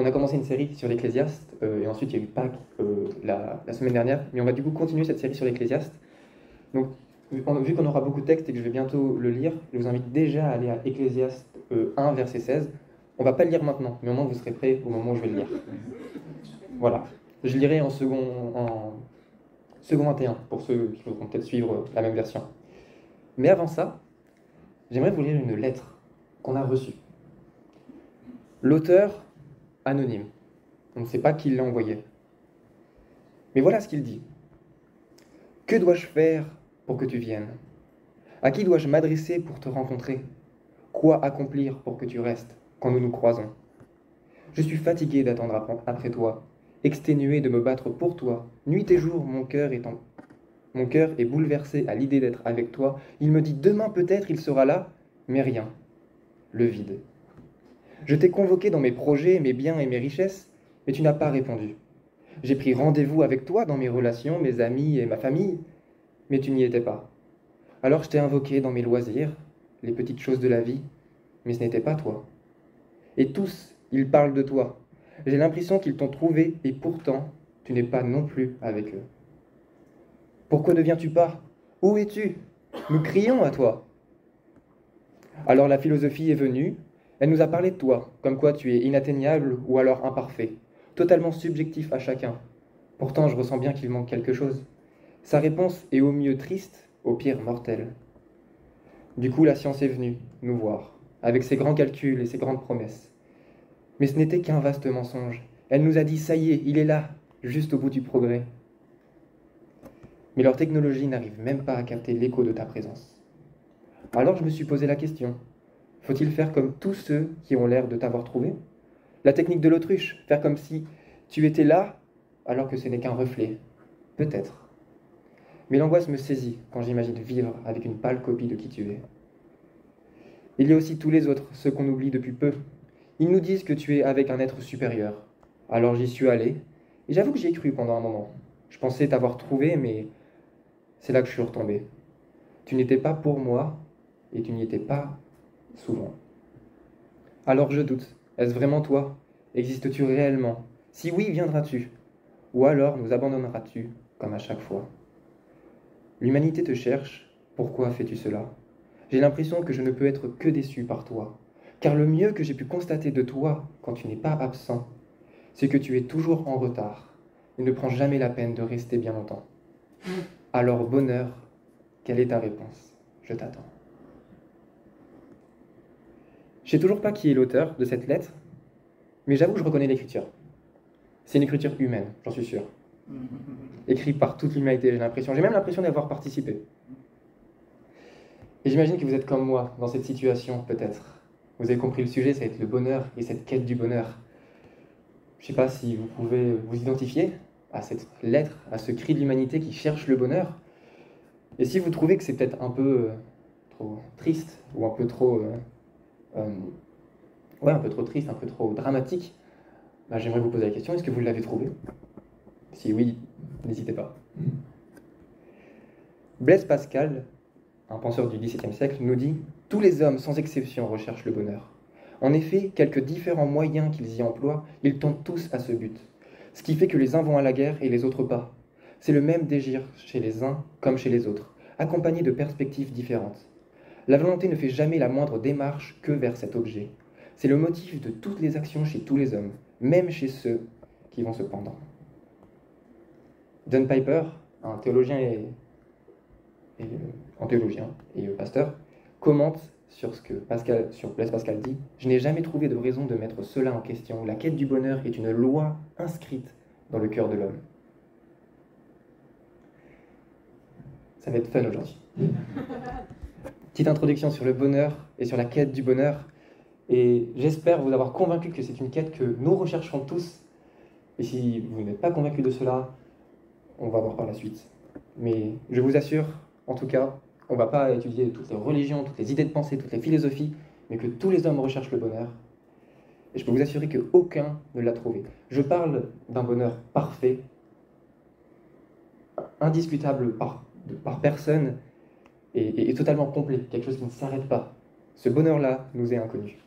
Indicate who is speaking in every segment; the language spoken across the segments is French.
Speaker 1: On a commencé une série sur l'Ecclésiaste, et ensuite il y a eu Pâques la semaine dernière, mais on va du coup continuer cette série sur l'Ecclésiaste. Donc, vu qu'on aura beaucoup de textes et que je vais bientôt le lire, je vous invite déjà à aller à Ecclésiaste 1, verset 16. On va pas le lire maintenant, mais au moins vous serez prêts au moment où je vais le lire. Voilà. Je lirai en second 21, pour ceux qui voudront peut-être suivre la même version. Mais avant ça, j'aimerais vous lire une lettre qu'on a reçue. L'auteur, anonyme. On ne sait pas qui l'a envoyé. Mais voilà ce qu'il dit. Que dois-je faire pour que tu viennes? À qui dois-je m'adresser pour te rencontrer? Quoi accomplir pour que tu restes quand nous nous croisons? Je suis fatigué d'attendre après toi, exténué de me battre pour toi. Nuit et jour, mon cœur est bouleversé à l'idée d'être avec toi. Il me dit demain peut-être il sera là, mais rien. Le vide. Je t'ai convoqué dans mes projets, mes biens et mes richesses, mais tu n'as pas répondu. J'ai pris rendez-vous avec toi dans mes relations, mes amis et ma famille, mais tu n'y étais pas. Alors je t'ai invoqué dans mes loisirs, les petites choses de la vie, mais ce n'était pas toi. Et tous, ils parlent de toi. J'ai l'impression qu'ils t'ont trouvé et pourtant, tu n'es pas non plus avec eux. Pourquoi ne viens-tu pas? Où es-tu? Nous crions à toi. Alors la philosophie est venue, elle nous a parlé de toi, comme quoi tu es inatteignable ou alors imparfait, totalement subjectif à chacun. Pourtant, je ressens bien qu'il manque quelque chose. Sa réponse est au mieux triste, au pire mortelle. Du coup, la science est venue nous voir, avec ses grands calculs et ses grandes promesses. Mais ce n'était qu'un vaste mensonge. Elle nous a dit, ça y est, il est là, juste au bout du progrès. Mais leur technologie n'arrive même pas à capter l'écho de ta présence. Alors je me suis posé la question, faut-il faire comme tous ceux qui ont l'air de t'avoir trouvé? La technique de l'autruche, faire comme si tu étais là alors que ce n'est qu'un reflet. Peut-être. Mais l'angoisse me saisit quand j'imagine vivre avec une pâle copie de qui tu es. Il y a aussi tous les autres, ceux qu'on oublie depuis peu. Ils nous disent que tu es avec un être supérieur. Alors j'y suis allé, et j'avoue que j'y ai cru pendant un moment. Je pensais t'avoir trouvé, mais c'est là que je suis retombé. Tu n'étais pas pour moi, et tu n'y étais pas souvent. Alors je doute. Est-ce vraiment toi? Existes-tu réellement? Si oui, viendras-tu? Ou alors nous abandonneras-tu, comme à chaque fois? L'humanité te cherche, pourquoi fais-tu cela? J'ai l'impression que je ne peux être que déçu par toi, car le mieux que j'ai pu constater de toi quand tu n'es pas absent, c'est que tu es toujours en retard et ne prends jamais la peine de rester bien longtemps. Alors bonheur, quelle est ta réponse? Je t'attends. Je sais toujours pas qui est l'auteur de cette lettre, mais j'avoue que je reconnais l'écriture. C'est une écriture humaine, j'en suis sûr. Écrite par toute l'humanité, j'ai l'impression. J'ai même l'impression d'avoir participé. Et j'imagine que vous êtes comme moi dans cette situation, peut-être. Vous avez compris le sujet, ça va être le bonheur et cette quête du bonheur. Je ne sais pas si vous pouvez vous identifier à cette lettre, à ce cri de l'humanité qui cherche le bonheur. Et si vous trouvez que c'est peut-être un peu trop triste, ou un peu trop... un peu trop triste, un peu trop dramatique, bah, j'aimerais vous poser la question, est-ce que vous l'avez trouvé? Si oui, n'hésitez pas. Blaise Pascal, un penseur du XVIIe siècle, nous dit « Tous les hommes, sans exception, recherchent le bonheur. En effet, quelques différents moyens qu'ils y emploient, ils tendent tous à ce but. Ce qui fait que les uns vont à la guerre et les autres pas. C'est le même désir chez les uns comme chez les autres, accompagné de perspectives différentes. La volonté ne fait jamais la moindre démarche que vers cet objet. C'est le motif de toutes les actions chez tous les hommes, même chez ceux qui vont se pendre. » John Piper, un théologien et pasteur, commente sur ce que Blaise Pascal dit. Je n'ai jamais trouvé de raison de mettre cela en question. La quête du bonheur est une loi inscrite dans le cœur de l'homme. Ça va être fun aujourd'hui. Petite introduction sur le bonheur et sur la quête du bonheur. Et j'espère vous avoir convaincu que c'est une quête que nous rechercherons tous. Et si vous n'êtes pas convaincu de cela, on va voir par la suite. Mais je vous assure, en tout cas, on ne va pas étudier toutes les religions, toutes les idées de pensée, toutes les philosophies, mais que tous les hommes recherchent le bonheur. Et je peux vous assurer qu'aucun ne l'a trouvé. Je parle d'un bonheur parfait, indiscutable par personne, et totalement complet, quelque chose qui ne s'arrête pas. Ce bonheur-là nous est inconnu.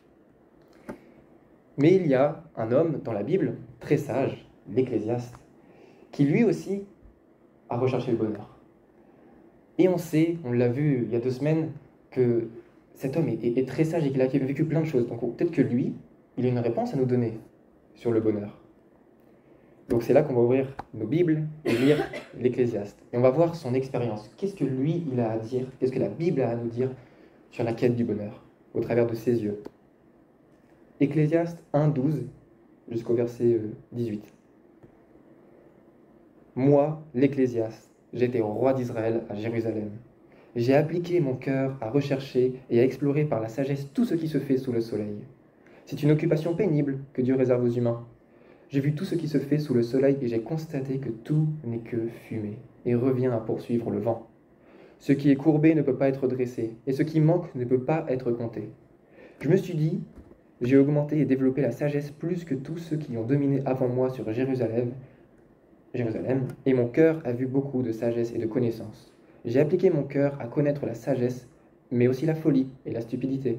Speaker 1: Mais il y a un homme dans la Bible, très sage, l'Ecclésiaste, qui lui aussi a recherché le bonheur. Et on sait, on l'a vu il y a 2 semaines, que cet homme est très sage et qu'il a vécu plein de choses. Donc peut-être que lui, il a une réponse à nous donner sur le bonheur. Donc c'est là qu'on va ouvrir nos Bibles et lire l'Ecclésiaste. Et on va voir son expérience. Qu'est-ce que lui, il a à dire? Qu'est-ce que la Bible a à nous dire sur la quête du bonheur, au travers de ses yeux? Ecclésiaste 1:12 jusqu'au verset 18. Moi, l'Ecclésiaste, j'étais roi d'Israël à Jérusalem. J'ai appliqué mon cœur à rechercher et à explorer par la sagesse tout ce qui se fait sous le soleil. C'est une occupation pénible que Dieu réserve aux humains. J'ai vu tout ce qui se fait sous le soleil et j'ai constaté que tout n'est que fumée et revient à poursuivre le vent. Ce qui est courbé ne peut pas être dressé et ce qui manque ne peut pas être compté. Je me suis dit, j'ai augmenté et développé la sagesse plus que tous ceux qui ont dominé avant moi sur Jérusalem, et mon cœur a vu beaucoup de sagesse et de connaissance. J'ai appliqué mon cœur à connaître la sagesse, mais aussi la folie et la stupidité.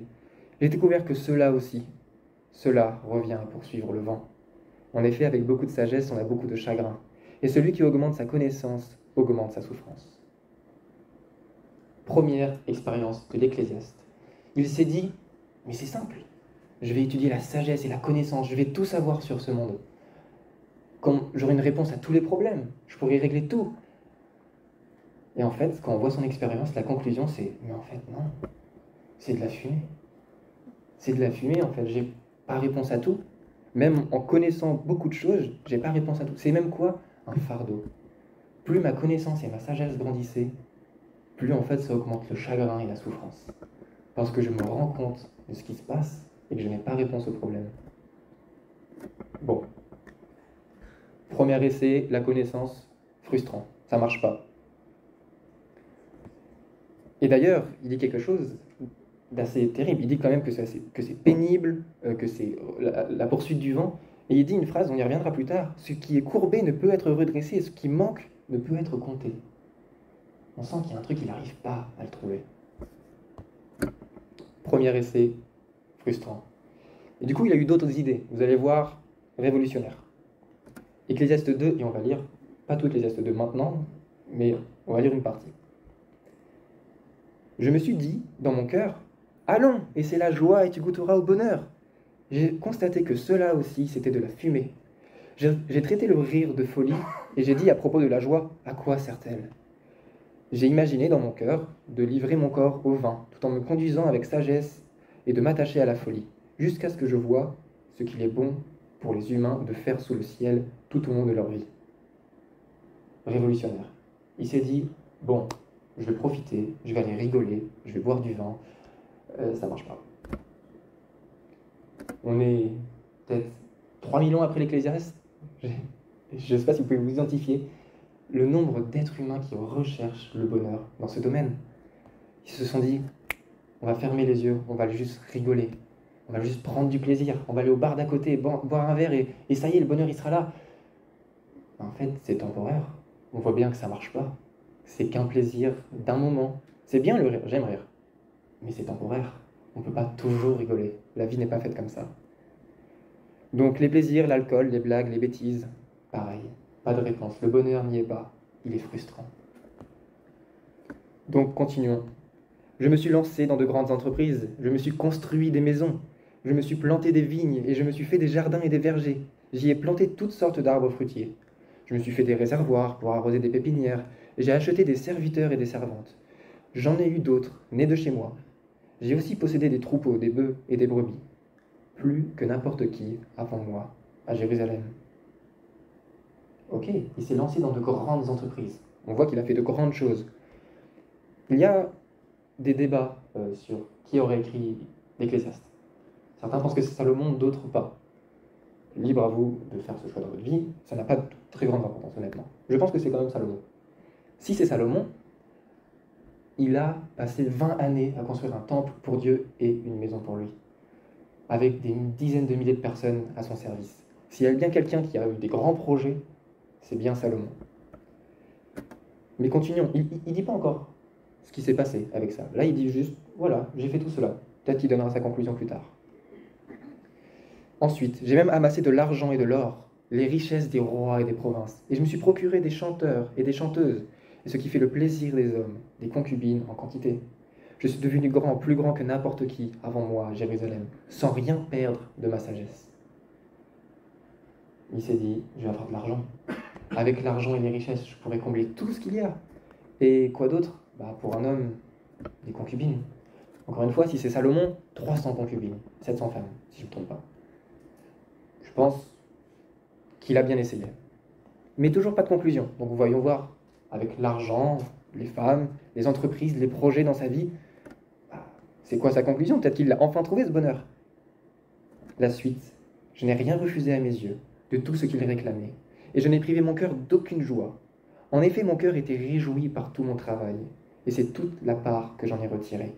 Speaker 1: J'ai découvert que cela revient à poursuivre le vent. En effet, avec beaucoup de sagesse, on a beaucoup de chagrin. Et celui qui augmente sa connaissance augmente sa souffrance. Première expérience de l'Ecclésiaste. Il s'est dit, mais c'est simple, je vais étudier la sagesse et la connaissance, je vais tout savoir sur ce monde. Quand j'aurai une réponse à tous les problèmes, je pourrai régler tout. Et en fait, quand on voit son expérience, la conclusion c'est, mais en fait non, c'est de la fumée. C'est de la fumée en fait, j'ai pas réponse à tout. Même en connaissant beaucoup de choses, j'ai pas réponse à tout. C'est même quoi? Un fardeau. Plus ma connaissance et ma sagesse grandissaient, plus en fait ça augmente le chagrin et la souffrance. Parce que je me rends compte de ce qui se passe et que je n'ai pas réponse au problème. Bon. Premier essai, la connaissance, frustrant. Ça marche pas. Et d'ailleurs, il dit quelque chose d'assez terrible. Il dit quand même que c'est pénible, que c'est la poursuite du vent. Et il dit une phrase, on y reviendra plus tard, ce qui est courbé ne peut être redressé et ce qui manque ne peut être compté. On sent qu'il y a un truc, il n'arrive pas à le trouver. Premier essai, frustrant. Et du coup, il a eu d'autres idées. Vous allez voir, révolutionnaires. Ecclésiaste 2, et on va lire, pas tout Ecclésiaste 2 maintenant, mais on va lire une partie. Je me suis dit, dans mon cœur, allons, et c'est la joie et tu goûteras au bonheur. J'ai constaté que cela aussi, c'était de la fumée. J'ai traité le rire de folie, et j'ai dit à propos de la joie, à quoi sert-elle? J'ai imaginé dans mon cœur de livrer mon corps au vin, tout en me conduisant avec sagesse et de m'attacher à la folie, jusqu'à ce que je voie ce qu'il est bon pour les humains de faire sous le ciel tout au long de leur vie. Révolutionnaire. Il s'est dit, bon, je vais profiter, je vais aller rigoler, je vais boire du vin, ça marche pas. On est peut-être 3000 ans après l'Ecclésiaste. Je ne sais pas si vous pouvez vous identifier le nombre d'êtres humains qui recherchent le bonheur dans ce domaine. Ils se sont dit, on va fermer les yeux, on va juste rigoler, on va juste prendre du plaisir, on va aller au bar d'à côté, boire un verre et ça y est, le bonheur il sera là. En fait, c'est temporaire. On voit bien que ça marche pas. C'est qu'un plaisir d'un moment. C'est bien le rire, j'aime rire, mais c'est temporaire. On ne peut pas toujours rigoler. La vie n'est pas faite comme ça. Donc les plaisirs, l'alcool, les blagues, les bêtises, pareil. Pas de réponse. Le bonheur n'y est pas. Il est frustrant. Donc continuons. Je me suis lancé dans de grandes entreprises. Je me suis construit des maisons. Je me suis planté des vignes et je me suis fait des jardins et des vergers. J'y ai planté toutes sortes d'arbres fruitiers. Je me suis fait des réservoirs pour arroser des pépinières. J'ai acheté des serviteurs et des servantes. J'en ai eu d'autres, nés de chez moi. J'ai aussi possédé des troupeaux, des bœufs et des brebis. Plus que n'importe qui avant moi, à Jérusalem. Ok, il s'est lancé dans de grandes entreprises. On voit qu'il a fait de grandes choses. Il y a des débats sur qui aurait écrit l'Ecclésiaste. Certains pensent que c'est Salomon, d'autres pas. Libre à vous de faire ce choix dans votre vie, ça n'a pas de très grande importance, honnêtement. Je pense que c'est quand même Salomon. Si c'est Salomon, il a passé 20 années à construire un temple pour Dieu et une maison pour lui, avec des dizaines de milliers de personnes à son service. S'il y a bien quelqu'un qui a eu des grands projets, c'est bien Salomon. Mais continuons, il ne dit pas encore ce qui s'est passé avec ça. Là, il dit juste, voilà, j'ai fait tout cela. Peut-être qu'il donnera sa conclusion plus tard. Ensuite, j'ai même amassé de l'argent et de l'or, les richesses des rois et des provinces, et je me suis procuré des chanteurs et des chanteuses, et ce qui fait le plaisir des hommes, des concubines en quantité. Je suis devenu grand, plus grand que n'importe qui avant moi à Jérusalem, sans rien perdre de ma sagesse. Il s'est dit, je vais avoir de l'argent. Avec l'argent et les richesses, je pourrais combler tout ce qu'il y a. Et quoi d'autre? Pour un homme, des concubines. Encore une fois, si c'est Salomon, 300 concubines, 700 femmes, si je ne me trompe pas. Je pense qu'il a bien essayé. Mais toujours pas de conclusion. Donc voyons voir, avec l'argent, les femmes, les entreprises, les projets dans sa vie, c'est quoi sa conclusion? Peut-être qu'il a enfin trouvé ce bonheur. La suite, je n'ai rien refusé à mes yeux de tout ce qu'il réclamait, et je n'ai privé mon cœur d'aucune joie. En effet, mon cœur était réjoui par tout mon travail, et c'est toute la part que j'en ai retirée.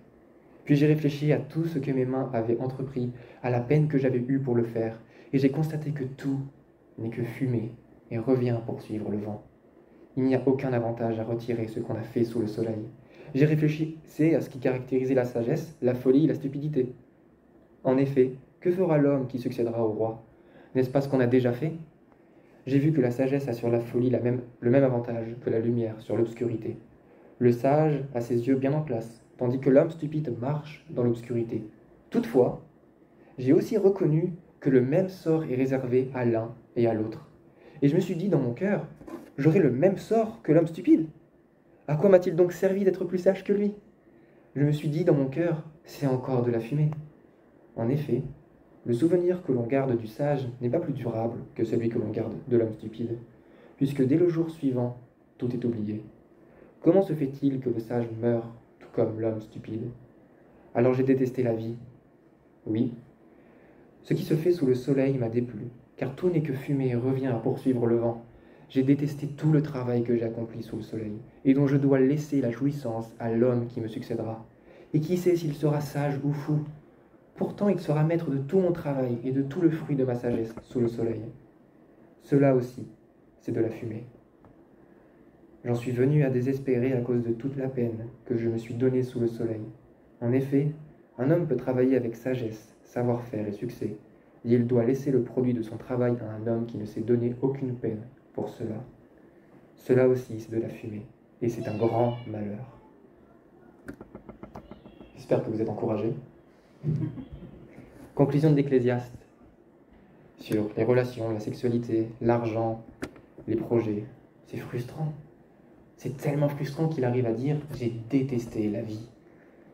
Speaker 1: Puis j'ai réfléchi à tout ce que mes mains avaient entrepris, à la peine que j'avais eue pour le faire, et j'ai constaté que tout n'est que fumée et revient poursuivre le vent. Il n'y a aucun avantage à retirer ce qu'on a fait sous le soleil. J'ai réfléchi, c'est à ce qui caractérisait la sagesse, la folie et la stupidité. En effet, que fera l'homme qui succédera au roi? N'est-ce pas ce qu'on a déjà fait? J'ai vu que la sagesse a sur la folie le même avantage que la lumière sur l'obscurité. Le sage a ses yeux bien en place, tandis que l'homme stupide marche dans l'obscurité. Toutefois, j'ai aussi reconnu que le même sort est réservé à l'un et à l'autre. Et je me suis dit dans mon cœur, j'aurai le même sort que l'homme stupide. À quoi m'a-t-il donc servi d'être plus sage que lui? Je me suis dit dans mon cœur, c'est encore de la fumée. En effet, le souvenir que l'on garde du sage n'est pas plus durable que celui que l'on garde de l'homme stupide, puisque dès le jour suivant, tout est oublié. Comment se fait-il que le sage meure tout comme l'homme stupide? Alors j'ai détesté la vie. Oui, ce qui se fait sous le soleil m'a déplu, car tout n'est que fumée et revient à poursuivre le vent. J'ai détesté tout le travail que j'ai accompli sous le soleil, et dont je dois laisser la jouissance à l'homme qui me succédera. Et qui sait s'il sera sage ou fou? Pourtant il sera maître de tout mon travail et de tout le fruit de ma sagesse sous le soleil. Cela aussi, c'est de la fumée. J'en suis venu à désespérer à cause de toute la peine que je me suis donnée sous le soleil. En effet, un homme peut travailler avec sagesse, savoir-faire et succès, et il doit laisser le produit de son travail à un homme qui ne s'est donné aucune peine pour cela. Cela aussi, c'est de la fumée, et c'est un grand malheur. J'espère que vous êtes encouragés. Conclusion de l'Ecclésiaste sur les relations, la sexualité, l'argent, les projets. C'est frustrant. C'est tellement frustrant qu'il arrive à dire « j'ai détesté la vie ».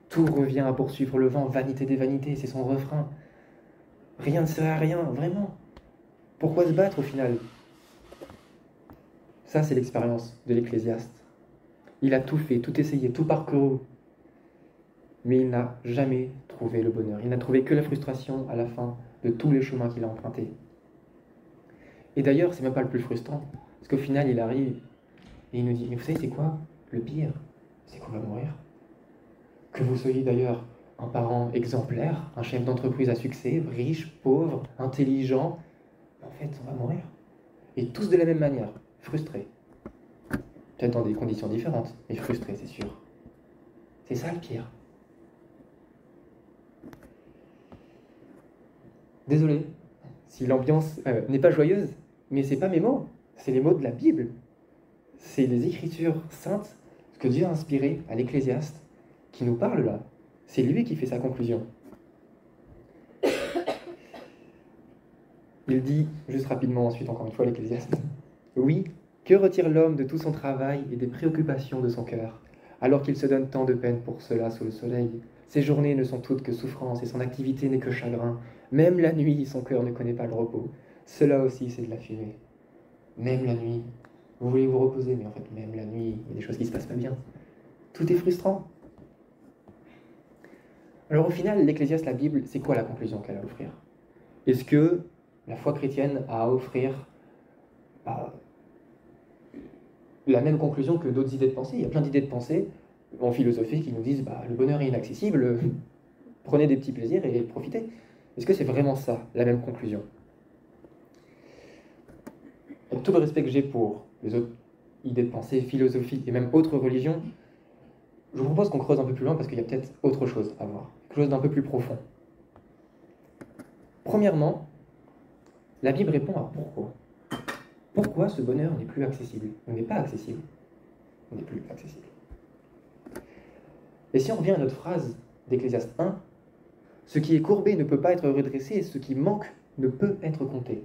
Speaker 1: Tout revient à poursuivre le vent, vanité des vanités, c'est son refrain. Rien ne sert à rien, vraiment. Pourquoi se battre au final? Ça, c'est l'expérience de l'Ecclésiaste. Il a tout fait, tout essayé, tout parcouru. Mais il n'a jamais trouvé le bonheur. Il n'a trouvé que la frustration à la fin de tous les chemins qu'il a empruntés. Et d'ailleurs, c'est même pas le plus frustrant. Parce qu'au final, il arrive et il nous dit, mais vous savez, c'est quoi le pire? C'est qu'on va mourir. Que vous soyez d'ailleurs un parent exemplaire, un chef d'entreprise à succès, riche, pauvre, intelligent, en fait, on va mourir. Et tous de la même manière, frustrés. Peut-être dans des conditions différentes, mais frustrés, c'est sûr. C'est ça le pire. Désolé si l'ambiance n'est pas joyeuse, mais c'est pas mes mots, c'est les mots de la Bible. C'est les Écritures saintes, ce que Dieu a inspiré à l'Ecclésiaste, qui nous parle là. C'est lui qui fait sa conclusion. Il dit, juste rapidement ensuite, encore une fois, l'Ecclésiaste. Oui, que retire l'homme de tout son travail et des préoccupations de son cœur, alors qu'il se donne tant de peine pour cela sous le soleil? Ses journées ne sont toutes que souffrance et son activité n'est que chagrin. Même la nuit, son cœur ne connaît pas le repos. Cela aussi, c'est de la fumée. Même la nuit, vous voulez vous reposer, mais en fait, même la nuit, il y a des choses qui ne se passent pas bien. Tout est frustrant. Alors au final, l'Ecclésiaste, la Bible, c'est quoi la conclusion qu'elle a à offrir? Est-ce que la foi chrétienne a à offrir la même conclusion que d'autres idées de pensée? Il y a plein d'idées de pensée en philosophie qui nous disent le bonheur est inaccessible, prenez des petits plaisirs et profitez. Est-ce que c'est vraiment ça, la même conclusion? Avec tout le respect que j'ai pour les autres idées de pensée, philosophie et même autres religions, je vous propose qu'on creuse un peu plus loin parce qu'il y a peut-être autre chose à voir, quelque chose d'un peu plus profond. Premièrement, La Bible répond à pourquoi. Pourquoi ce bonheur n'est plus accessible? On n'est pas accessible. On n'est plus accessible. Et si on revient à notre phrase d'Ecclésiaste 1, ce qui est courbé ne peut pas être redressé et ce qui manque ne peut être compté.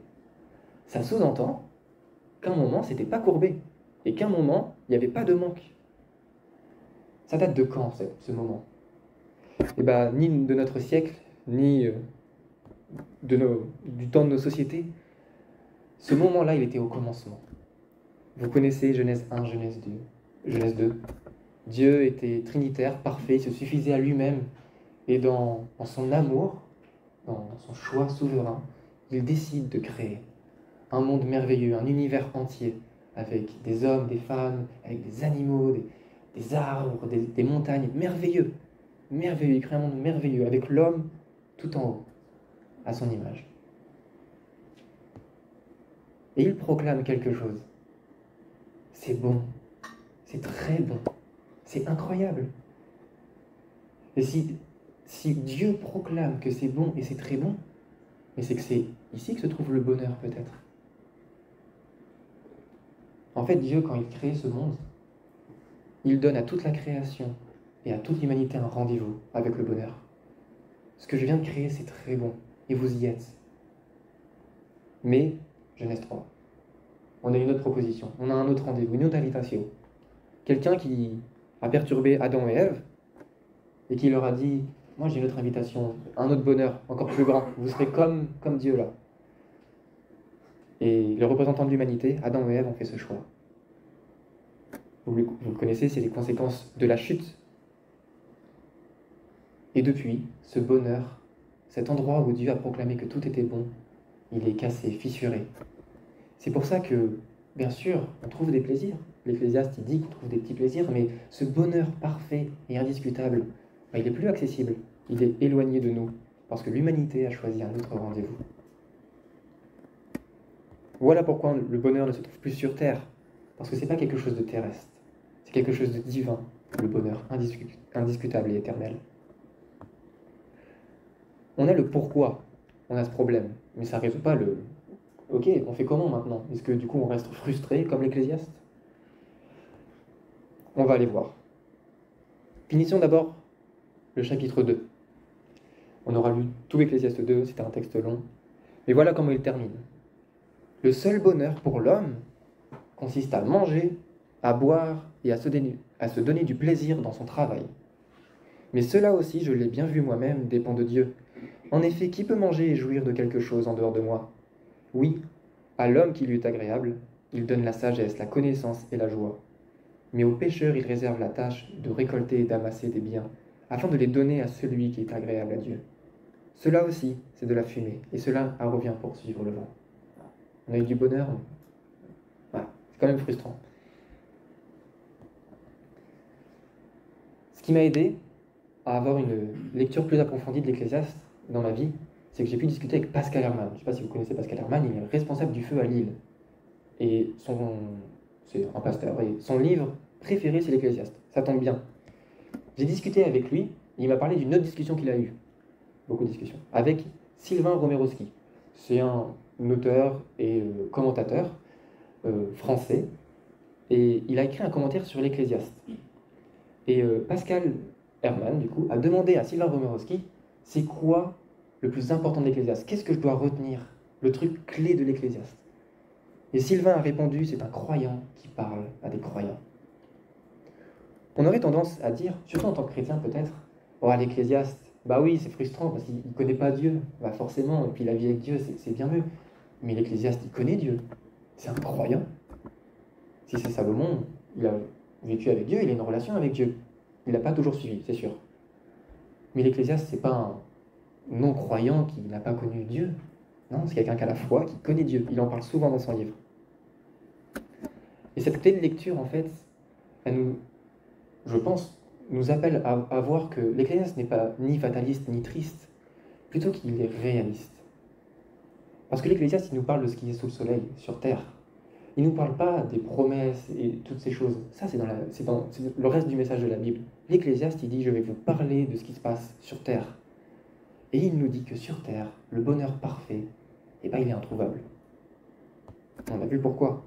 Speaker 1: Ça sous-entend qu'à un moment, c'était pas courbé et qu'à un moment, il n'y avait pas de manque. Ça date de quand, ce moment? Eh bien, ni de notre siècle, ni du temps de nos sociétés. Ce moment-là, il était au commencement. Vous connaissez Genèse 1, Genèse 2. Genèse 2. Dieu était trinitaire, parfait, il se suffisait à lui-même. Et dans son amour, dans son choix souverain, il décide de créer un monde merveilleux, un univers entier, avec des hommes, des femmes, avec des animaux, des arbres, des montagnes, merveilleux. Merveilleux, il crée un monde merveilleux, avec l'homme tout en haut, à son image. Et il proclame quelque chose. C'est bon, c'est très bon, c'est incroyable. Et si Dieu proclame que c'est bon et c'est très bon, mais c'est que c'est ici que se trouve le bonheur peut-être. En fait, Dieu, quand il crée ce monde, il donne à toute la création et à toute l'humanité un rendez-vous avec le bonheur. Ce que je viens de créer, c'est très bon, et vous y êtes. Mais, Genèse 3, on a une autre proposition, on a un autre rendez-vous, une autre invitation. Quelqu'un qui a perturbé Adam et Ève, et qui leur a dit, moi j'ai une autre invitation, un autre bonheur, encore plus grand, vous serez comme Dieu là. Et les représentants de l'humanité, Adam et Ève, ont fait ce choix. Vous le connaissez, c'est les conséquences de la chute. Et depuis, ce bonheur, cet endroit où Dieu a proclamé que tout était bon, il est cassé, fissuré. C'est pour ça que, bien sûr, on trouve des plaisirs. L'Ecclésiaste, il dit qu'on trouve des petits plaisirs, mais ce bonheur parfait et indiscutable, il n'est plus accessible. Il est éloigné de nous, parce que l'humanité a choisi un autre rendez-vous. Voilà pourquoi le bonheur ne se trouve plus sur terre, parce que ce n'est pas quelque chose de terrestre, c'est quelque chose de divin, le bonheur indiscutable et éternel. On a le pourquoi on a ce problème, mais ça ne résout pas le « ok, on fait comment maintenant ?» Est-ce que du coup on reste frustré comme l'Ecclésiaste? On va aller voir. Finissons d'abord le chapitre 2. On aura lu tout l'Ecclésiaste 2, c'était un texte long, mais voilà comment il termine. Le seul bonheur pour l'homme consiste à manger, à boire et à se donner du plaisir dans son travail. Mais cela aussi, je l'ai bien vu moi-même, dépend de Dieu. En effet, qui peut manger et jouir de quelque chose en dehors de moi? Oui, à l'homme qui lui est agréable, il donne la sagesse, la connaissance et la joie. Mais aux pécheurs, il réserve la tâche de récolter et d'amasser des biens, afin de les donner à celui qui est agréable à Dieu. Cela aussi, c'est de la fumée, et cela revient pour suivre le vent. On a eu du bonheur, voilà, c'est quand même frustrant. Ce qui m'a aidé à avoir une lecture plus approfondie de l'Ecclésiaste dans ma vie, c'est que j'ai pu discuter avec Pascal Herman. Je ne sais pas si vous connaissez Pascal Herman, il est responsable du feu à Lille. Et c'est un pasteur, et son livre préféré, c'est l'Ecclésiaste. Ça tombe bien. J'ai discuté avec lui, et il m'a parlé d'une autre discussion qu'il a eue, beaucoup de discussions, avec Sylvain Romerowski. C'est un auteur et commentateur français, et il a écrit un commentaire sur l'Ecclésiaste. Et Pascal Herman, du coup, a demandé à Sylvain Romerowski, c'est quoi le plus important de l'Ecclésiaste? Qu'est-ce que je dois retenir? Le truc clé de l'Ecclésiaste? Et Sylvain a répondu, c'est un croyant qui parle à des croyants. On aurait tendance à dire, surtout en tant que chrétien peut-être, oh, l'Ecclésiaste, bah oui, c'est frustrant parce qu'il ne connaît pas Dieu, bah forcément, et puis la vie avec Dieu, c'est bien mieux. Mais l'Ecclésiaste, il connaît Dieu, c'est un croyant. Si c'est Salomon, il a vécu avec Dieu, il a une relation avec Dieu. Il n'a pas toujours suivi, c'est sûr. Mais l'Ecclésiaste, c'est pas un non-croyant qui n'a pas connu Dieu. Non, c'est quelqu'un qui a la foi, qui connaît Dieu. Il en parle souvent dans son livre. Et cette clé de lecture, en fait, elle nous, je pense, nous appelle à voir que l'Ecclésiaste n'est pas ni fataliste ni triste, plutôt qu'il est réaliste. Parce que l'Ecclésiaste, il nous parle de ce qui est sous le soleil, sur terre. Il ne nous parle pas des promesses et toutes ces choses. Ça, c'est le reste du message de la Bible. L'Ecclésiaste, il dit, je vais vous parler de ce qui se passe sur terre. Et il nous dit que sur terre, le bonheur parfait eh ben, il est introuvable. On a vu pourquoi.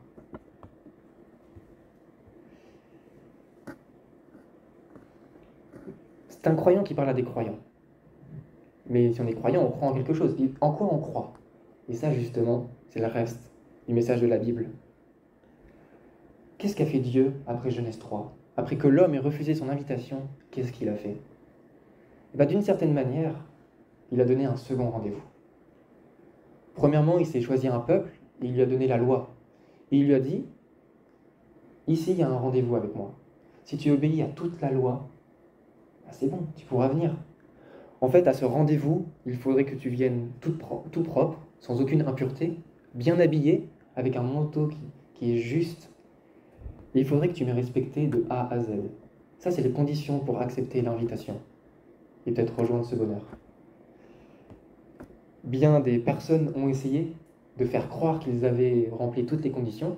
Speaker 1: C'est un croyant qui parle à des croyants. Mais si on est croyant, on croit en quelque chose. Et en quoi on croit? Et ça, justement, c'est le reste du message de la Bible. Qu'est-ce qu'a fait Dieu après Genèse 3? Après que l'homme ait refusé son invitation, qu'est-ce qu'il a fait? Eh bien, d'une certaine manière, il a donné un second rendez-vous. Premièrement, il s'est choisi un peuple et il lui a donné la loi. Et il lui a dit, ici, il y a un rendez-vous avec moi. Si tu obéis à toute la loi, ben c'est bon, tu pourras venir. En fait, à ce rendez-vous, il faudrait que tu viennes tout propre, sans aucune impureté, bien habillé, avec un manteau qui est juste. Et il faudrait que tu m'aies respecté de A à Z. Ça, c'est les conditions pour accepter l'invitation et peut-être rejoindre ce bonheur. Bien des personnes ont essayé de faire croire qu'ils avaient rempli toutes les conditions,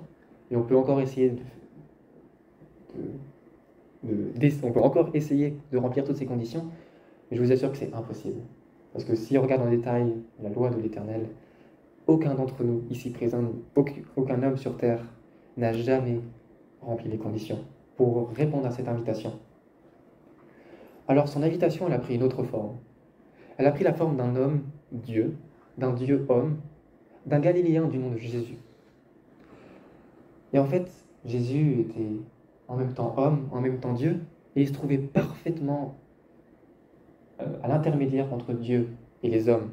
Speaker 1: et on peut encore essayer on peut encore essayer de remplir toutes ces conditions, mais je vous assure que c'est impossible. Parce que si on regarde en détail la loi de l'Éternel, aucun d'entre nous, ici présents, aucun homme sur terre, n'a jamais rempli les conditions pour répondre à cette invitation. Alors son invitation, elle a pris une autre forme. Elle a pris la forme d'un homme, Dieu, d'un Dieu homme, d'un Galiléen du nom de Jésus. Et en fait, Jésus était en même temps homme, en même temps Dieu, et il se trouvait parfaitement à l'intermédiaire entre Dieu et les hommes.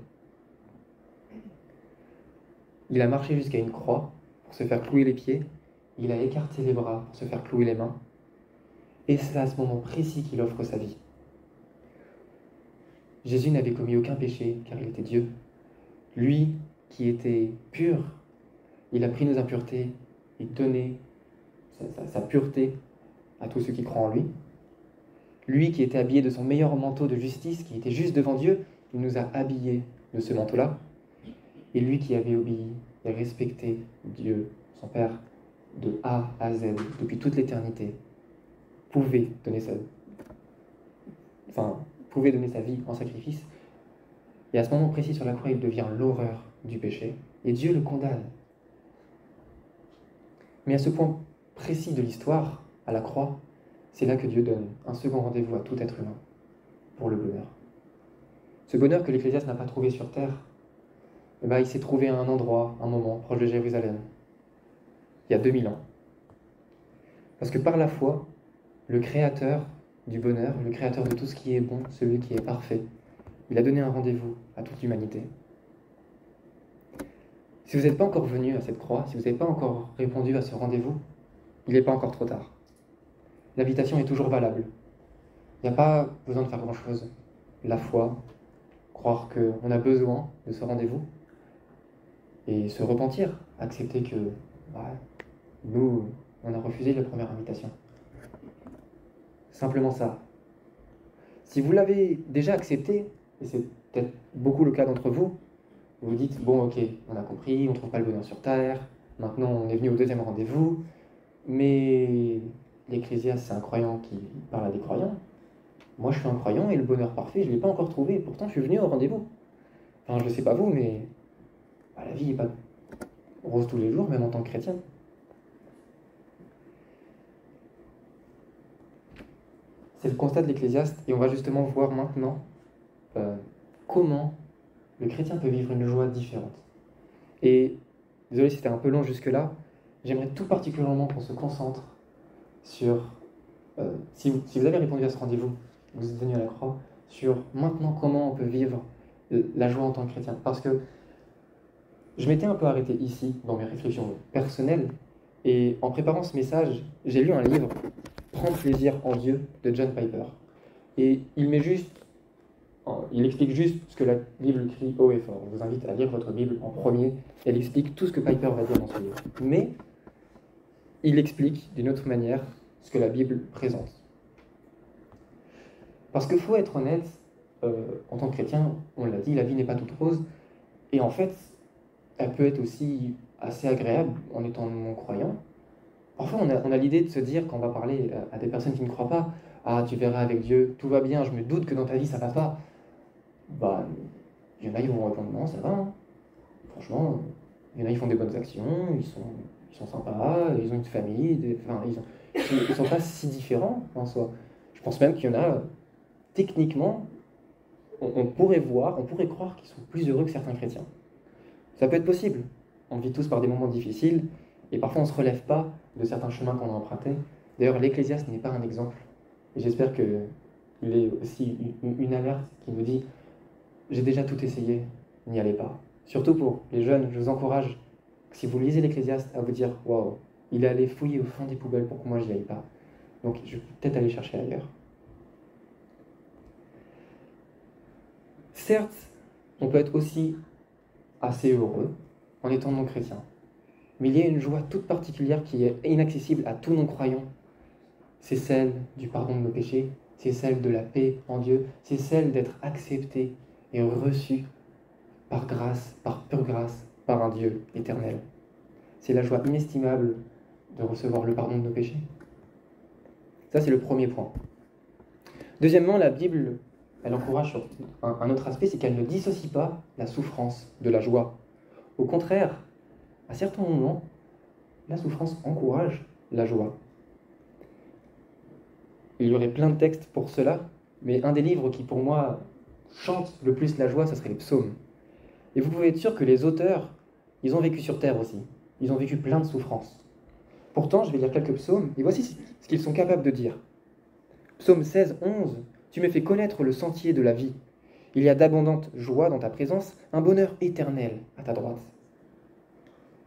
Speaker 1: Il a marché jusqu'à une croix pour se faire clouer les pieds, il a écarté les bras pour se faire clouer les mains, et c'est à ce moment précis qu'il offre sa vie. Jésus n'avait commis aucun péché, car il était Dieu. Lui, qui était pur, il a pris nos impuretés et donné sa pureté à tous ceux qui croient en lui. Lui, qui était habillé de son meilleur manteau de justice, qui était juste devant Dieu, il nous a habillés de ce manteau-là. Et lui qui avait obéi et respecté Dieu, son Père, de A à Z, depuis toute l'éternité, pouvait donner sa vie en sacrifice. Et à ce moment précis sur la croix, il devient l'horreur du péché. Et Dieu le condamne. Mais à ce point précis de l'histoire, à la croix, c'est là que Dieu donne un second rendez-vous à tout être humain pour le bonheur. Ce bonheur que l'Ecclésiaste n'a pas trouvé sur terre, il s'est trouvé à un endroit, un moment, proche de Jérusalem, il y a 2000 ans. Parce que par la foi, le Créateur du bonheur, le Créateur de tout ce qui est bon, celui qui est parfait, il a donné un rendez-vous à toute l'humanité. Si vous n'êtes pas encore venu à cette croix, si vous n'avez pas encore répondu à ce rendez-vous, il n'est pas encore trop tard. L'invitation est toujours valable. Il n'y a pas besoin de faire grand-chose. La foi, croire qu'on a besoin de ce rendez-vous, et se repentir, accepter que nous, on a refusé la première invitation. Simplement ça. Si vous l'avez déjà accepté, et c'est peut-être beaucoup le cas d'entre vous, vous vous dites, bon ok, on a compris, on ne trouve pas le bonheur sur terre, maintenant on est venu au deuxième rendez-vous, mais l'Ecclésiaste, c'est un croyant qui parle à des croyants. Moi je suis un croyant et le bonheur parfait, je ne l'ai pas encore trouvé, pourtant je suis venu au rendez-vous. Enfin, je ne sais pas vous, mais la vie n'est pas rose tous les jours, même en tant que chrétien. C'est le constat de l'Ecclésiaste, et on va justement voir maintenant comment le chrétien peut vivre une joie différente. Et, désolé si c'était un peu long jusque-là, j'aimerais tout particulièrement qu'on se concentre sur, si vous avez répondu à ce rendez-vous, vous êtes venu à la croix, sur maintenant comment on peut vivre la joie en tant que chrétien. Parce que je m'étais un peu arrêté ici, dans mes réflexions personnelles, et en préparant ce message, j'ai lu un livre, Prends plaisir en Dieu, de John Piper. Et il explique juste ce que la Bible crie haut et fort. Je vous invite à lire votre Bible en premier, et elle explique tout ce que Piper va dire dans ce livre. Mais il explique d'une autre manière ce que la Bible présente. Parce qu'il faut être honnête, en tant que chrétien, on l'a dit, la vie n'est pas toute rose, et en fait, elle peut être aussi assez agréable en étant non-croyant. Parfois, on a l'idée de se dire, quand on va parler à des personnes qui ne croient pas, « Ah, tu verras avec Dieu, tout va bien, je me doute que dans ta vie, ça ne va pas. » Il y en a qui vont répondre, « Non, ça va. Hein. franchement, il y en a, ils font des bonnes actions, ils sont sympas, ils ont une famille, enfin, ils sont pas si différents en soi. Je pense même qu'il y en a, techniquement, on pourrait croire qu'ils sont plus heureux que certains chrétiens. Ça peut être possible. On vit tous par des moments difficiles, et parfois on ne se relève pas de certains chemins qu'on a empruntés. D'ailleurs, l'Ecclésiaste n'est pas un exemple. Et j'espère qu'il est aussi une alerte qui nous dit « J'ai déjà tout essayé, n'y allez pas ». Surtout pour les jeunes, je vous encourage, si vous lisez l'Ecclésiaste, à vous dire « Waouh, il est allé fouiller au fond des poubelles pour que moi j'y aille pas. Donc je vais peut-être aller chercher ailleurs ». Certes, on peut être aussi assez heureux en étant non-chrétien. Mais il y a une joie toute particulière qui est inaccessible à tous non-croyants. C'est celle du pardon de nos péchés, c'est celle de la paix en Dieu, c'est celle d'être accepté et reçu par grâce, par pure grâce, par un Dieu éternel. C'est la joie inestimable de recevoir le pardon de nos péchés. Ça, c'est le premier point. Deuxièmement, la Bible, elle encourage sur un autre aspect, c'est qu'elle ne dissocie pas la souffrance de la joie. Au contraire, à certains moments, la souffrance encourage la joie. Il y aurait plein de textes pour cela, mais un des livres qui, pour moi, chante le plus la joie, ce serait les psaumes. Et vous pouvez être sûr que les auteurs, ils ont vécu sur terre aussi. Ils ont vécu plein de souffrances. Pourtant, je vais lire quelques psaumes, et voici ce qu'ils sont capables de dire. Psaume 16, 11. Tu me fais connaître le sentier de la vie. Il y a d'abondantes joies dans ta présence, un bonheur éternel à ta droite.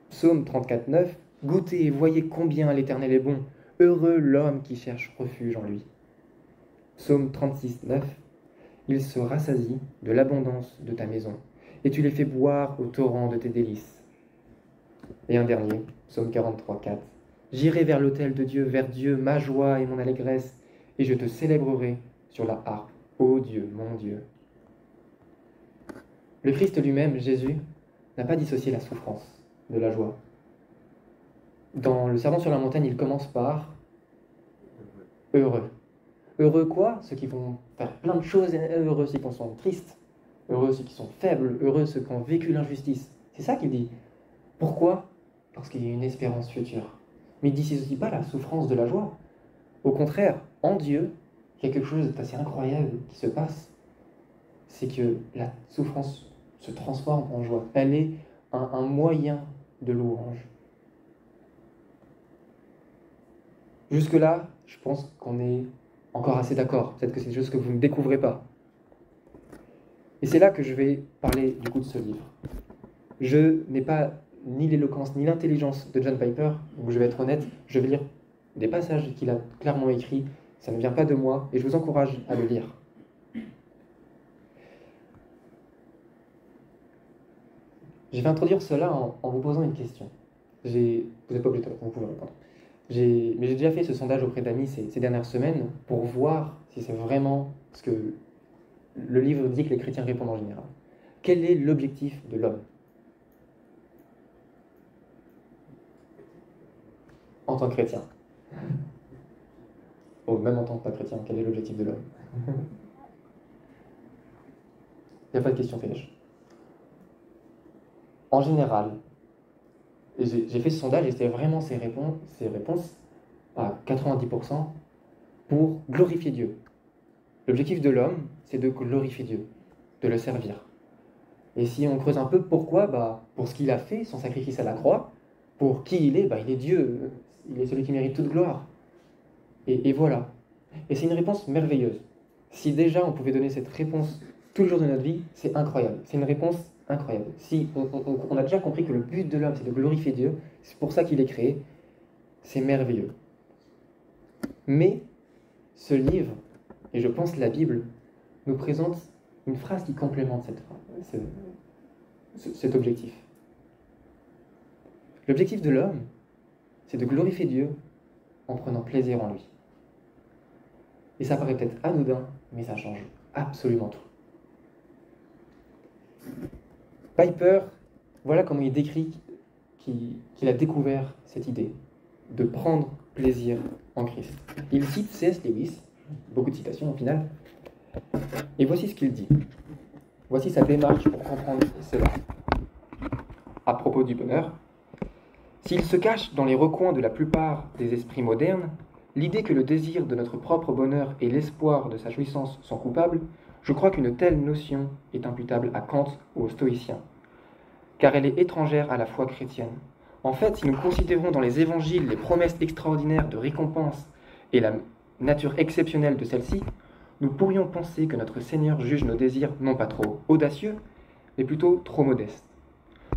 Speaker 1: Psaume 34, 9. Goûtez et voyez combien l'Éternel est bon. Heureux l'homme qui cherche refuge en lui. Psaume 36, 9. Il se rassasie de l'abondance de ta maison, et tu les fais boire au torrent de tes délices. Et un dernier, Psaume 43, 4. J'irai vers l'autel de Dieu, vers Dieu, ma joie et mon allégresse, et je te célébrerai sur la harpe, ô Dieu, mon Dieu. Le Christ lui-même, Jésus, n'a pas dissocié la souffrance de la joie. Dans le Sermon sur la montagne, il commence par « heureux ». Heureux quoi? Ceux qui vont faire plein de choses, heureux ceux qui sont tristes, heureux ceux qui sont faibles, heureux ceux qui ont vécu l'injustice. C'est ça qu'il dit. Pourquoi? Parce qu'il y a une espérance future. Mais il ne dissocie pas la souffrance de la joie. Au contraire, en Dieu, il y a quelque chose d'assez incroyable qui se passe. C'est que la souffrance se transforme en joie. Elle est un moyen de louange. Jusque-là, je pense qu'on est encore assez d'accord. Peut-être que c'est des choses que vous ne découvrez pas. Et c'est là que je vais parler du coup de ce livre. Je n'ai pas ni l'éloquence ni l'intelligence de John Piper, donc je vais être honnête, je vais lire des passages qu'il a clairement écrits, ça ne vient pas de moi, et je vous encourage à le lire. Je vais introduire cela en vous posant une question. Vous n'êtes pas obligé de répondre, vous pouvez répondre. Mais j'ai déjà fait ce sondage auprès d'amis ces dernières semaines pour voir si c'est vraiment ce que le livre dit que les chrétiens répondent en général. Quel est l'objectif de l'homme? En tant que chrétien. Oh, même en tant que pas chrétien, quel est l'objectif de l'homme? Il n'y a pas de question piège. En général, j'ai fait ce sondage et c'était vraiment ces réponses à 90% pour glorifier Dieu. L'objectif de l'homme, c'est de glorifier Dieu, de le servir. Et si on creuse un peu, pourquoi? Pour ce qu'il a fait, son sacrifice à la croix, pour qui il est Dieu, il est celui qui mérite toute gloire. Et voilà. Et c'est une réponse merveilleuse. Si déjà on pouvait donner cette réponse tout le jour de notre vie, c'est incroyable. C'est une réponse incroyable. Si on a déjà compris que le but de l'homme, c'est de glorifier Dieu, c'est pour ça qu'il est créé, c'est merveilleux. Mais ce livre, et je pense la Bible, nous présente une phrase qui complémente cet objectif. L'objectif de l'homme, c'est de glorifier Dieu en prenant plaisir en lui. Et ça paraît peut-être anodin, mais ça change absolument tout. Piper, voilà comment il décrit qu'il a découvert cette idée de prendre plaisir en Christ. Il cite C.S. Lewis, beaucoup de citations au final, et voici ce qu'il dit. Voici sa démarche pour comprendre cela. à propos du bonheur. S'il se cache dans les recoins de la plupart des esprits modernes, l'idée que le désir de notre propre bonheur et l'espoir de sa jouissance sont coupables, je crois qu'une telle notion est imputable à Kant ou aux stoïciens, car elle est étrangère à la foi chrétienne. En fait, si nous considérons dans les évangiles les promesses extraordinaires de récompense et la nature exceptionnelle de celle-ci, nous pourrions penser que notre Seigneur juge nos désirs non pas trop audacieux, mais plutôt trop modestes.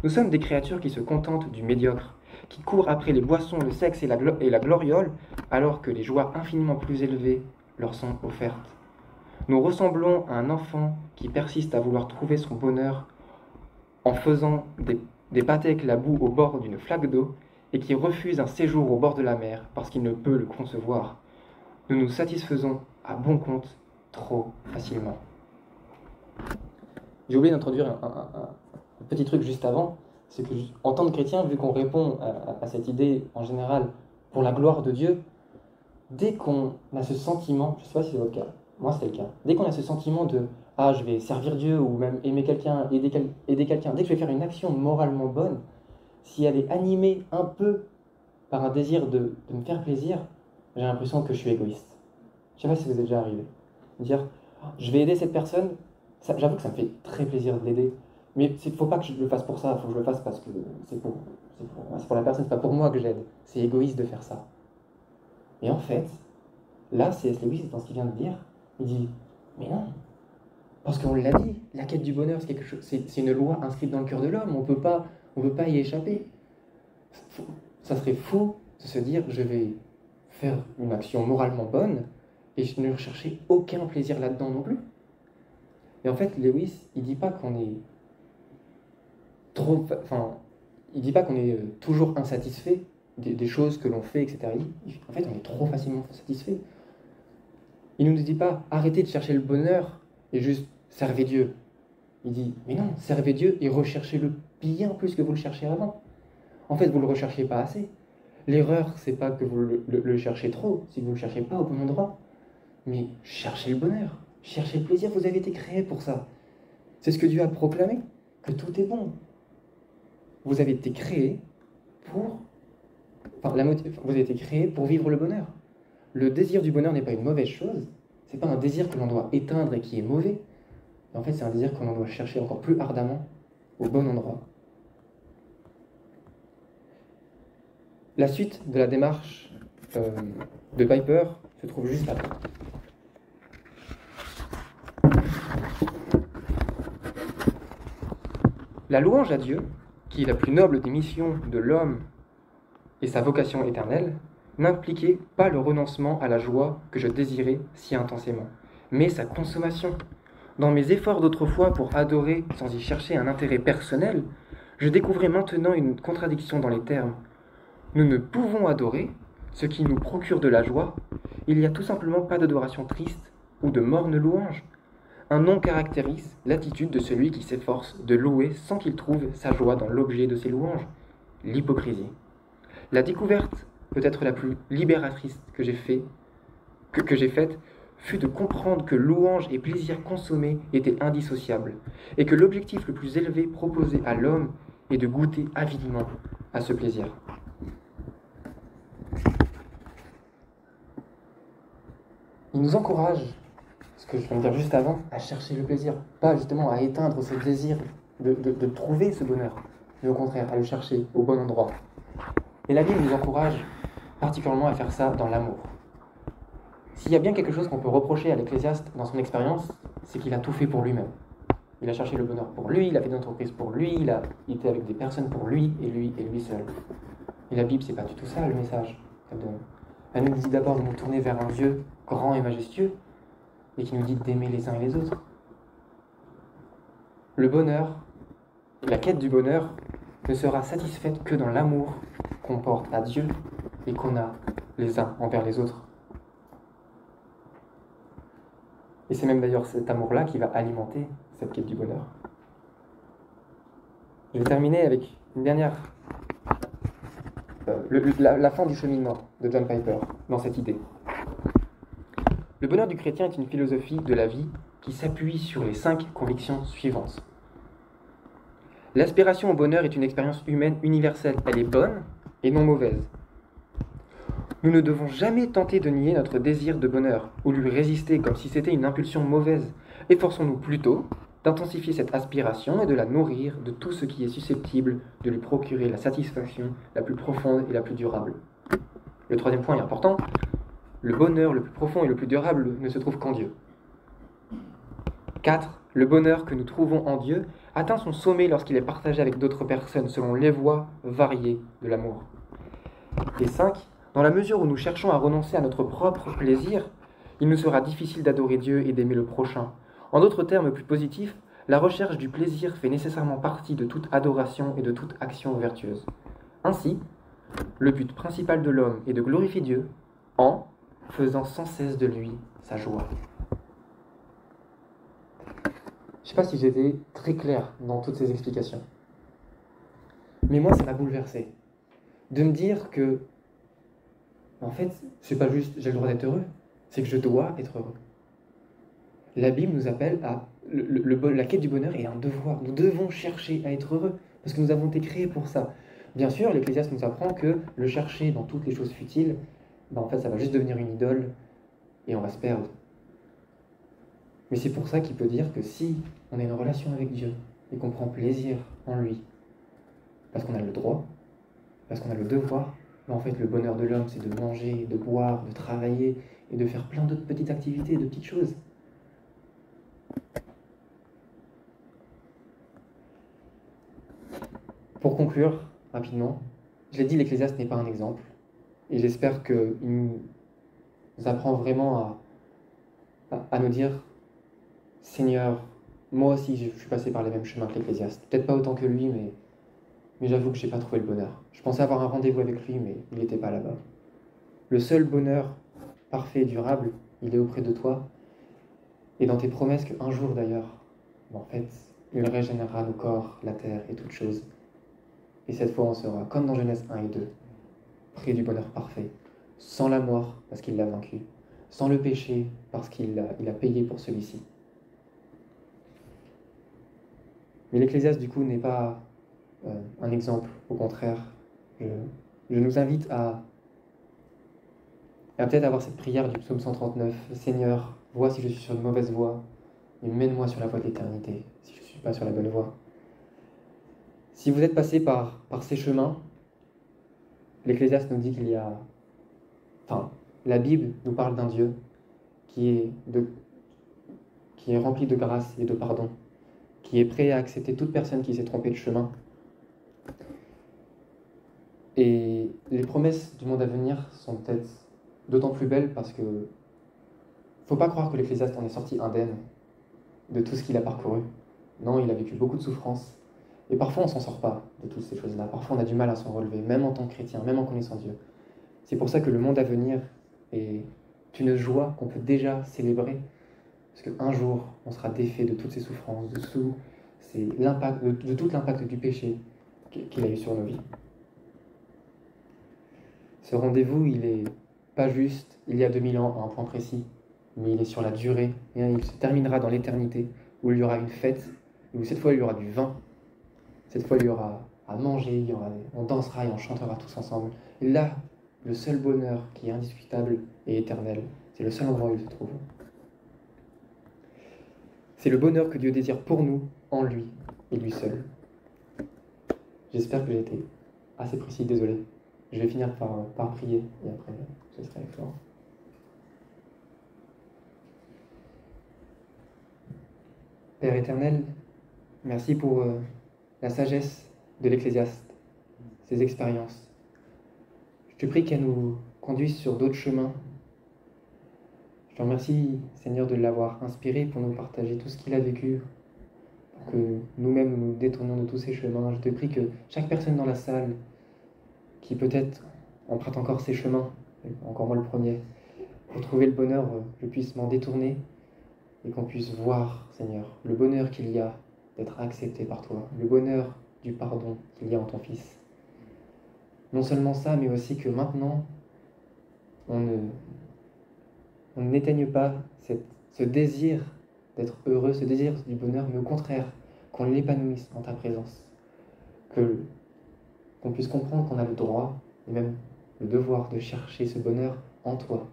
Speaker 1: Nous sommes des créatures qui se contentent du médiocre, qui courent après les boissons, le sexe et la gloriole, alors que les joies infiniment plus élevées leur sont offertes. Nous ressemblons à un enfant qui persiste à vouloir trouver son bonheur en faisant des pâtés avec la boue au bord d'une flaque d'eau et qui refuse un séjour au bord de la mer parce qu'il ne peut le concevoir. Nous nous satisfaisons à bon compte trop facilement. J'ai oublié d'introduire un petit truc juste avant, c'est que en tant que chrétien, vu qu'on répond à cette idée en général pour la gloire de Dieu, dès qu'on a ce sentiment, je ne sais pas si c'est votre cas, moi c'était le cas, dès qu'on a ce sentiment de « ah, je vais servir Dieu » ou même aimer quelqu'un, aider quelqu'un, dès que je vais faire une action moralement bonne, si elle est animée un peu par un désir de me faire plaisir, j'ai l'impression que je suis égoïste. Je ne sais pas si vous êtes déjà arrivé. Dire « je vais aider cette personne », j'avoue que ça me fait très plaisir de l'aider, mais il ne faut pas que je le fasse pour ça, il faut que je le fasse parce que c'est pour la personne, c'est pas pour moi que j'aide. C'est égoïste de faire ça. Et en fait, là, C.S. Lewis, dans ce qu'il vient de dire, il dit « mais non, parce qu'on l'a dit, la quête du bonheur, c'est une loi inscrite dans le cœur de l'homme, on peut pas y échapper. Ça serait fou de se dire « je vais faire une action moralement bonne et je ne rechercher aucun plaisir là-dedans non plus ». Et en fait, Lewis, il dit pas qu'on est toujours insatisfait des choses que l'on fait, etc. En fait, on est trop facilement satisfait. Il ne nous dit pas arrêtez de chercher le bonheur et juste servez Dieu. Il dit mais non, servez Dieu et recherchez-le bien plus que vous le cherchez avant. En fait, vous ne le recherchez pas assez. L'erreur, c'est pas que vous le cherchez trop, c'est que vous ne le cherchez pas au bon endroit. Mais cherchez le bonheur, cherchez le plaisir, vous avez été créé pour ça. C'est ce que Dieu a proclamé, que tout est bon. Vous avez été créé pour... vous avez été créé pour vivre le bonheur. Le désir du bonheur n'est pas une mauvaise chose, c'est pas un désir que l'on doit éteindre et qui est mauvais. En fait, c'est un désir que l'on doit chercher encore plus ardemment au bon endroit. La suite de la démarche de Piper se trouve juste après. La louange à Dieu, qui est la plus noble des missions de l'homme et sa vocation éternelle, n'impliquait pas le renoncement à la joie que je désirais si intensément, mais sa consommation. Dans mes efforts d'autrefois pour adorer sans y chercher un intérêt personnel, je découvrais maintenant une contradiction dans les termes. Nous ne pouvons adorer ce qui nous procure de la joie. Il n'y a tout simplement pas d'adoration triste ou de morne louange. Un nom caractérise l'attitude de celui qui s'efforce de louer sans qu'il trouve sa joie dans l'objet de ses louanges, l'hypocrisie. La découverte, peut-être la plus libératrice que j'ai faite, fut de comprendre que louange et plaisir consommé étaient indissociables, et que l'objectif le plus élevé proposé à l'homme est de goûter avidement à ce plaisir. Il nous encourage, ce que je viens de dire juste avant, à chercher le plaisir, pas justement à éteindre ce désir de trouver ce bonheur, mais au contraire, à le chercher au bon endroit. Et la Bible nous encourage particulièrement à faire ça dans l'amour. S'il y a bien quelque chose qu'on peut reprocher à l'Ecclésiaste dans son expérience, c'est qu'il a tout fait pour lui-même. Il a cherché le bonheur pour lui, il a fait des entreprises pour lui, il était avec des personnes pour lui et lui seul. Et la Bible, c'est pas du tout ça le message qu'elle donne. Elle nous dit d'abord de nous tourner vers un Dieu grand et majestueux, et qui nous dit d'aimer les uns et les autres. Le bonheur, la quête du bonheur, ne sera satisfaite que dans l'amour qu'on porte à Dieu et qu'on a les uns envers les autres. Et c'est même d'ailleurs cet amour-là qui va alimenter cette quête du bonheur. Je vais terminer avec une dernière... la fin du cheminement de John Piper dans cette idée. Le bonheur du chrétien est une philosophie de la vie qui s'appuie sur les 5 convictions suivantes. L'aspiration au bonheur est une expérience humaine universelle. Elle est bonne et non mauvaise. Nous ne devons jamais tenter de nier notre désir de bonheur ou lui résister comme si c'était une impulsion mauvaise. Efforçons-nous plutôt d'intensifier cette aspiration et de la nourrir de tout ce qui est susceptible de lui procurer la satisfaction la plus profonde et la plus durable. Le troisième point est important. Le bonheur le plus profond et le plus durable ne se trouve qu'en Dieu. 4. Le bonheur que nous trouvons en Dieu atteint son sommet lorsqu'il est partagé avec d'autres personnes selon les voies variées de l'amour. Et 5. Dans la mesure où nous cherchons à renoncer à notre propre plaisir, il nous sera difficile d'adorer Dieu et d'aimer le prochain. En d'autres termes plus positifs, la recherche du plaisir fait nécessairement partie de toute adoration et de toute action vertueuse. Ainsi, le but principal de l'homme est de glorifier Dieu en faisant sans cesse de lui sa joie. Je ne sais pas si j'étais très clair dans toutes ces explications. Mais moi, ça m'a bouleversé. De me dire que, en fait, c'est pas juste j'ai le droit d'être heureux, c'est que je dois être heureux. La Bible nous appelle à... la quête du bonheur est un devoir. Nous devons chercher à être heureux, parce que nous avons été créés pour ça. Bien sûr, l'Ecclésiaste nous apprend que le chercher dans toutes les choses futiles, en fait, ça va juste devenir une idole, et on va se perdre. Mais c'est pour ça qu'il peut dire que si on a une relation avec Dieu, et qu'on prend plaisir en lui, parce qu'on a le droit, parce qu'on a le devoir, en fait, le bonheur de l'homme, c'est de manger, de boire, de travailler, et de faire plein d'autres petites activités, de petites choses. Pour conclure, rapidement, je l'ai dit, l'Ecclésiaste n'est pas un exemple, et j'espère qu'il nous apprend vraiment à nous dire « Seigneur, moi aussi je suis passé par les mêmes chemins que l'Ecclésiaste. Peut-être pas autant que lui, mais j'avoue que je n'ai pas trouvé le bonheur. Je pensais avoir un rendez-vous avec lui, mais il n'était pas là-bas. Le seul bonheur parfait et durable, il est auprès de toi, et dans tes promesses qu'un jour d'ailleurs, en fait, il régénérera nos corps, la terre et toutes choses. Et cette fois, on sera, comme dans Genèse 1 et 2, près du bonheur parfait, sans la mort, parce qu'il l'a vaincu, sans le péché, parce qu'il a payé pour celui-ci. Mais l'Ecclésiaste, du coup, n'est pas un exemple. Au contraire, je nous invite à peut-être avoir cette prière du psaume 139. « Seigneur, vois si je suis sur une mauvaise voie, et mène-moi sur la voie de l'éternité, si je ne suis pas sur la bonne voie. » Si vous êtes passé par ces chemins, l'Ecclésiaste nous dit qu'il y a... Enfin, la Bible nous parle d'un Dieu qui est rempli de grâce et de pardon, qui est prêt à accepter toute personne qui s'est trompée de chemin. Et les promesses du monde à venir sont peut-être d'autant plus belles parce que faut pas croire que l'Ecclésiaste en est sorti indemne de tout ce qu'il a parcouru. Non, il a vécu beaucoup de souffrances. Et parfois, on s'en sort pas de toutes ces choses-là. Parfois, on a du mal à s'en relever, même en tant que chrétien, même en connaissant Dieu. C'est pour ça que le monde à venir est une joie qu'on peut déjà célébrer. Parce qu'un jour, on sera défait de toutes ces souffrances, de tout l'impact du péché qu'il a eu sur nos vies. Ce rendez-vous, il est pas juste il y a 2000 ans à un point précis, mais il est sur la durée. Et il se terminera dans l'éternité, où il y aura une fête, où cette fois il y aura du vin. Cette fois il y aura à manger, on dansera et on chantera tous ensemble. Et là, le seul bonheur qui est indiscutable et éternel, c'est le seul endroit où il se trouve. C'est le bonheur que Dieu désire pour nous, en lui et lui seul. J'espère que j'ai été assez précis, désolé. Je vais finir par prier et après je serai avec toi. Père éternel, merci pour la sagesse de l'Ecclésiaste, ses expériences. Je te prie qu'elle nous conduise sur d'autres chemins. Je te remercie, Seigneur, de l'avoir inspiré pour nous partager tout ce qu'il a vécu, pour que nous-mêmes nous détournions de tous ces chemins. Je te prie que chaque personne dans la salle qui peut-être emprunte encore ces chemins, encore moi le premier, pour trouver le bonheur, je puisse m'en détourner et qu'on puisse voir, Seigneur, le bonheur qu'il y a d'être accepté par toi, le bonheur du pardon qu'il y a en ton Fils. Non seulement ça, mais aussi que maintenant, on n'éteigne pas ce désir d'être heureux, ce désir du bonheur, mais au contraire, qu'on l'épanouisse en ta présence. qu'on puisse comprendre qu'on a le droit et même le devoir de chercher ce bonheur en toi.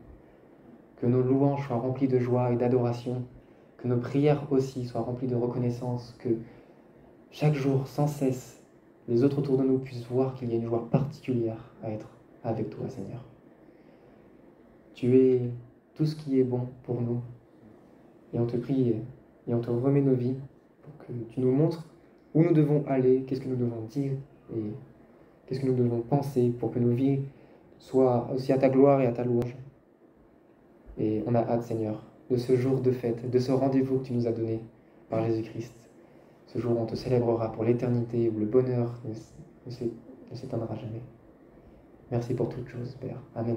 Speaker 1: Que nos louanges soient remplies de joie et d'adoration, que nos prières aussi soient remplies de reconnaissance, que chaque jour, sans cesse, les autres autour de nous puissent voir qu'il y a une joie particulière à être avec toi, Seigneur. Tu es tout ce qui est bon pour nous. Et on te prie et on te remet nos vies pour que tu nous montres où nous devons aller, qu'est-ce que nous devons dire et qu'est-ce que nous devons penser pour que nos vies soient aussi à ta gloire et à ta louange. Et on a hâte, Seigneur, de ce jour de fête, de ce rendez-vous que tu nous as donné par Jésus-Christ. Ce jour où on te célébrera pour l'éternité, où le bonheur ne s'éteindra jamais. Merci pour toutes choses, Père. Amen.